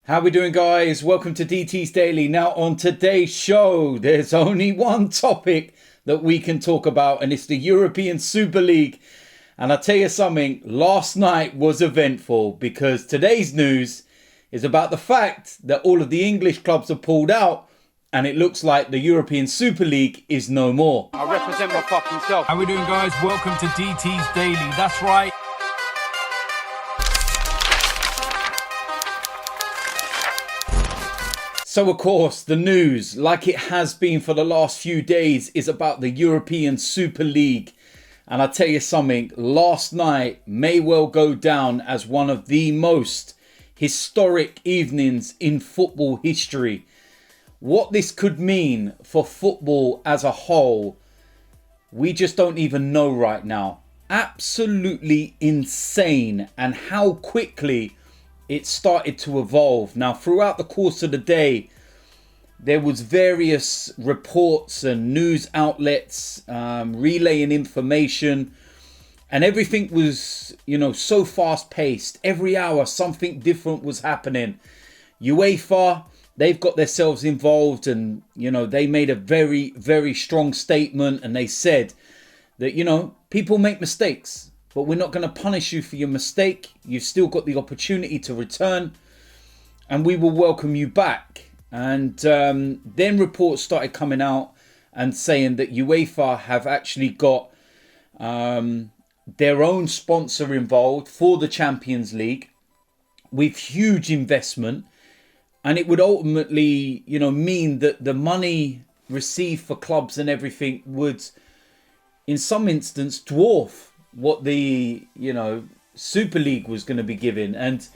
How we doing, guys? Welcome to DT's Daily. Now, on today's show, there's only one topic that we can talk about, and it's the European Super League. And I'll tell you something, last night was eventful because today's news is about the fact that all of the English clubs have pulled out, and it looks like the European Super League is no more. I represent my fucking self. How we doing, guys? Welcome to DT's Daily. That's right. So, of course, the news, like it has been for the last few days, is about the European Super League. And I'll tell you something, last night may well go down as one of the most historic evenings in football history. What this could mean for football as a whole, we just don't even know right now. Absolutely insane, and how quickly it started to evolve. Now, throughout the course of the day, there was various reports and news outlets relaying information, and everything was, so fast paced. Every hour, something different was happening. UEFA, they've got themselves involved, and, they made a very, very strong statement, and they said that, people make mistakes, but we're not going to punish you for your mistake. You've still got the opportunity to return, and we will welcome you back. And then reports started coming out and saying that UEFA have actually got their own sponsor involved for the Champions League with huge investment. And it would ultimately, mean that the money received for clubs and everything would, in some instance, dwarf what the, Super League was going to be given. And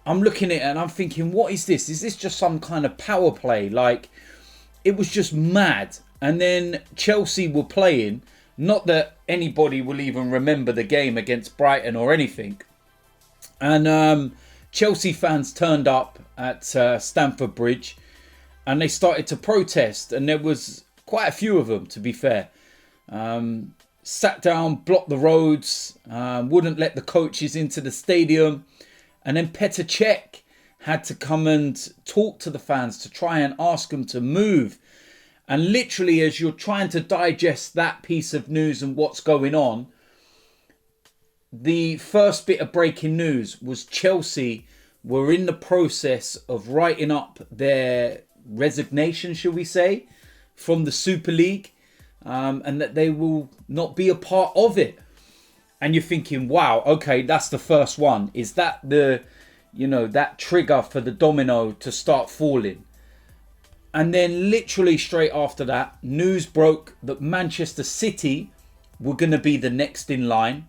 I'm looking at it and I'm thinking, what is this? Is this just some kind of power play? Like, it was just mad. And then Chelsea were playing. Not that anybody will even remember the game against Brighton or anything. And Chelsea fans turned up at Stamford Bridge and they started to protest. And there was quite a few of them, to be fair. Sat down, blocked the roads, wouldn't let the coaches into the stadium. And then Petr Cech had to come and talk to the fans to try and ask them to move. And literally, as you're trying to digest that piece of news and what's going on, the first bit of breaking news was Chelsea were in the process of writing up their resignation, shall we say, from the Super League. And that they will not be a part of it. And you're thinking, wow, okay, that's the first one. Is that the, that trigger for the domino to start falling? And then literally straight after that, news broke that Manchester City were going to be the next in line.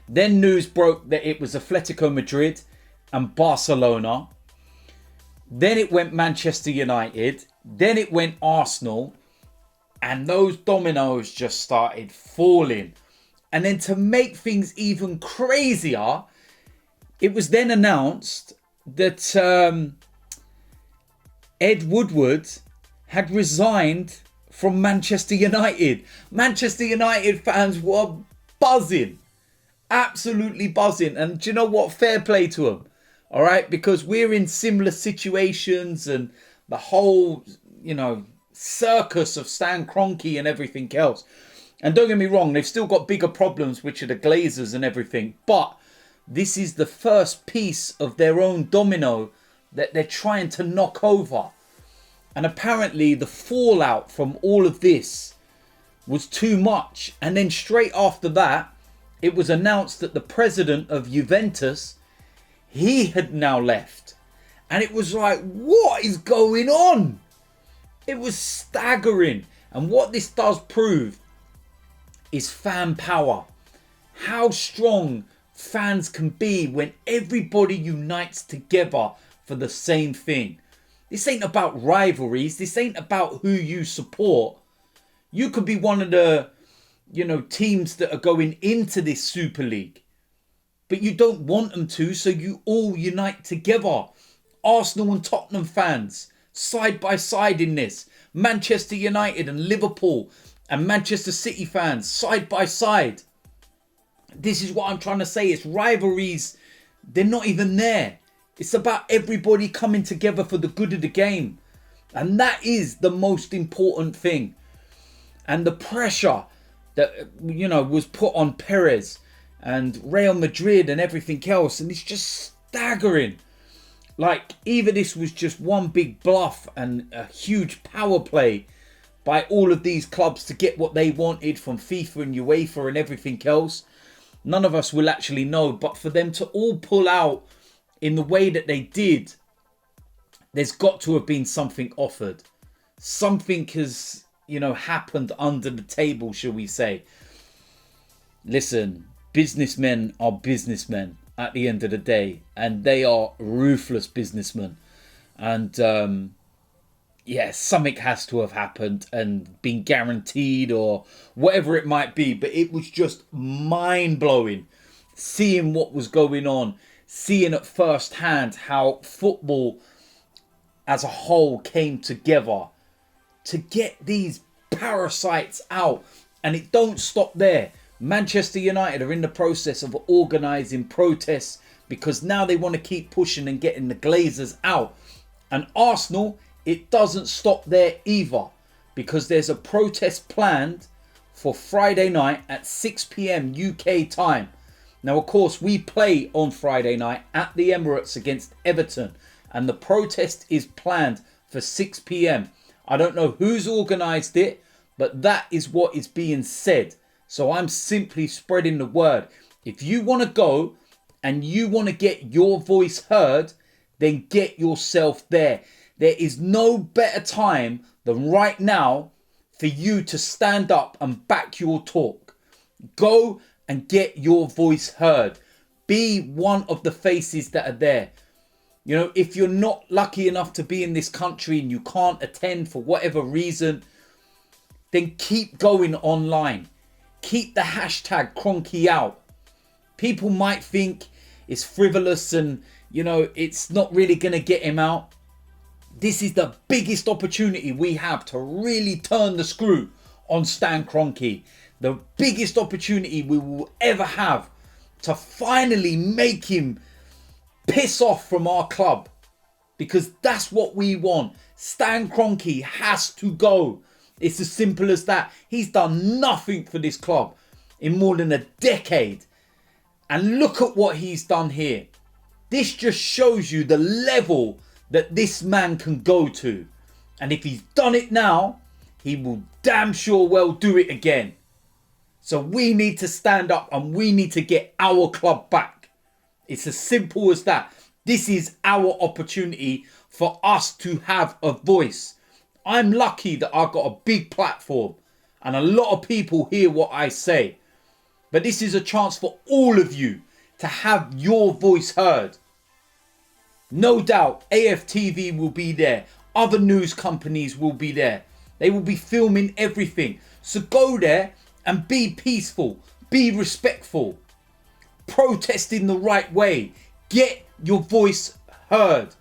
Then news broke that it was Atletico Madrid and Barcelona. Then it went Manchester United. Then it went Arsenal. And those dominoes just started falling. And then to make things even crazier, it was then announced that Ed Woodward had resigned from Manchester United. Manchester United fans were buzzing. Absolutely buzzing. And do you know what? Fair play to them. All right? Because we're in similar situations and the whole, circus of Stan Kroenke and everything else. And don't get me wrong, they've still got bigger problems, which are the Glazers and everything. But this is the first piece of their own domino that they're trying to knock over. And apparently the fallout from all of this was too much. And then straight after that, it was announced that the president of Juventus, he had now left. And it was like, what is going on? It was staggering. And what this does prove is fan power. How strong fans can be when everybody unites together for the same thing. This ain't about rivalries. This ain't about who you support. You could be one of the, teams that are going into this Super League. But you don't want them to, so you all unite together. Arsenal and Tottenham fans, side by side in this. Manchester United and Liverpool and Manchester City fans, side by side. This is what I'm trying to say. It's rivalries. They're not even there. It's about everybody coming together for the good of the game. And that is the most important thing. And the pressure that, was put on Perez and Real Madrid and everything else. And it's just staggering. Like, either this was just one big bluff and a huge power play by all of these clubs to get what they wanted from FIFA and UEFA and everything else. None of us will actually know. But for them to all pull out in the way that they did, there's got to have been something offered. Something has, happened under the table, shall we say. Listen, businessmen are businessmen at the end of the day. And they are ruthless businessmen. And, something has to have happened and been guaranteed or whatever it might be. But it was just mind-blowing seeing what was going on. Seeing at first hand how football as a whole came together to get these parasites out. And it don't stop there. Manchester United are in the process of organising protests because now they want to keep pushing and getting the Glazers out. And Arsenal, it doesn't stop there either, because there's a protest planned for Friday night at 6 p.m. UK time. Now, of course, we play on Friday night at the Emirates against Everton, and the protest is planned for 6 p.m. I don't know who's organised it, but that is what is being said. So I'm simply spreading the word. If you want to go and you want to get your voice heard, then get yourself there. There is no better time than right now for you to stand up and back your talk. Go and get your voice heard. Be one of the faces that are there. If you're not lucky enough to be in this country and you can't attend for whatever reason, then keep going online. Keep the hashtag Kroenke out. People might think it's frivolous and, it's not really going to get him out. This is the biggest opportunity we have to really turn the screw on Stan Kroenke. The biggest opportunity we will ever have to finally make him piss off from our club. Because that's what we want. Stan Kroenke has to go. It's as simple as that. He's done nothing for this club in more than a decade. And look at what he's done here. This just shows you the level that this man can go to. And if he's done it now, he will damn sure well do it again. So we need to stand up and we need to get our club back. It's as simple as that. This is our opportunity for us to have a voice. I'm lucky that I've got a big platform and a lot of people hear what I say. But this is a chance for all of you to have your voice heard. No doubt AFTV will be there. Other news companies will be there. They will be filming everything. So go there and be peaceful. Be respectful. Protest in the right way. Get your voice heard.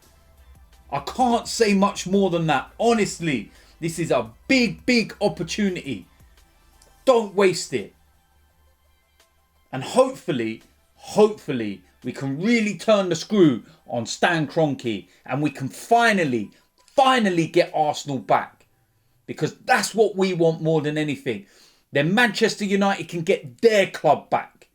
I can't say much more than that. Honestly, this is a big, big opportunity. Don't waste it. And hopefully, we can really turn the screw on Stan Kroenke and we can finally get Arsenal back. Because that's what we want more than anything. Then Manchester United can get their club back.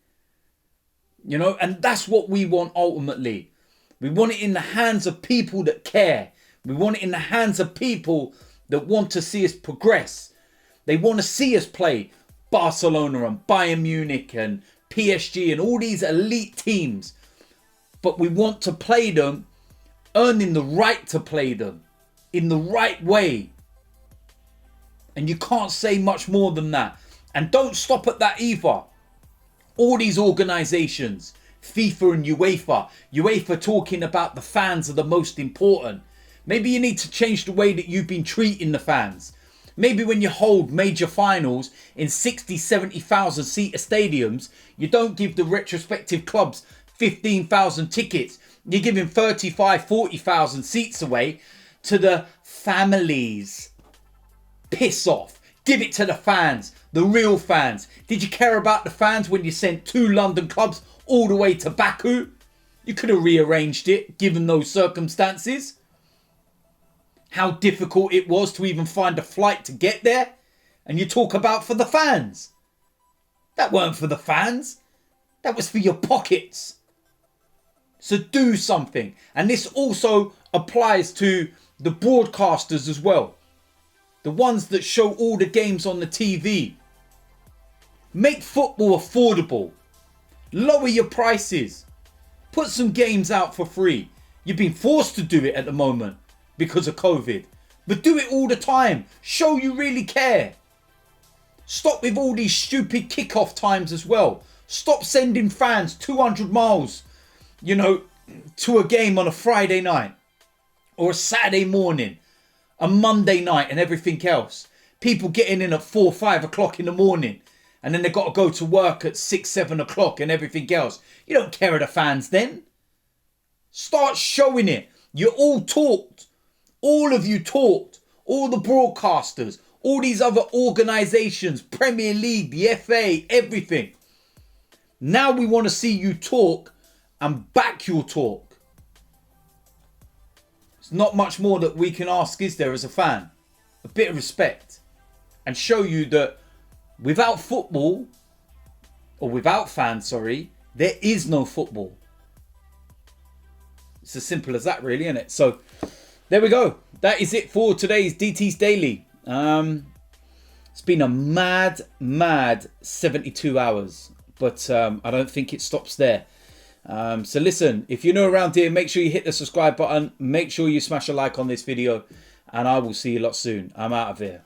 And that's what we want ultimately. We want it in the hands of people that care. We want it in the hands of people that want to see us progress. They want to see us play Barcelona and Bayern Munich and PSG and all these elite teams. But we want to play them, earning the right to play them in the right way. And you can't say much more than that. And don't stop at that either. All these organisations, FIFA and UEFA talking about the fans are the most important. Maybe you need to change the way that you've been treating the fans. Maybe when you hold major finals in 60, 70,000 seater stadiums, you don't give the retrospective clubs 15,000 tickets. You're giving 35, 40,000 seats away to the families. Piss off. Give it to the fans, the real fans. Did you care about the fans when you sent 2 London clubs all the way to Baku? You could have rearranged it, given those circumstances. How difficult it was to even find a flight to get there. And you talk about for the fans. That weren't for the fans. That was for your pockets. So do something. And this also applies to the broadcasters as well. The ones that show all the games on the TV. Make football affordable. Lower your prices. Put some games out for free. You've been forced to do it at the moment because of COVID. But do it all the time. Show you really care. Stop with all these stupid kickoff times as well. Stop sending fans 200 miles, to a game on a Friday night. Or a Saturday morning. A Monday night and everything else. People getting in at 4, 5 o'clock in the morning. And then they've got to go to work at 6, 7 o'clock and everything else. You don't care of the fans then. Start showing it. You all talked. All of you talked. All the broadcasters. All these other organisations. Premier League, the FA, everything. Now we want to see you talk and back your talk. There's not much more that we can ask, is there, as a fan? A bit of respect. And show you that without football, or without fans, there is no football. It's as simple as that, really, isn't it? So, there we go. That is it for today's DT's Daily. It's been a mad 72 hours. But I don't think it stops there. So listen, if you're new around here, make sure you hit the subscribe button. Make sure you smash a like on this video. And I will see you lot soon. I'm out of here.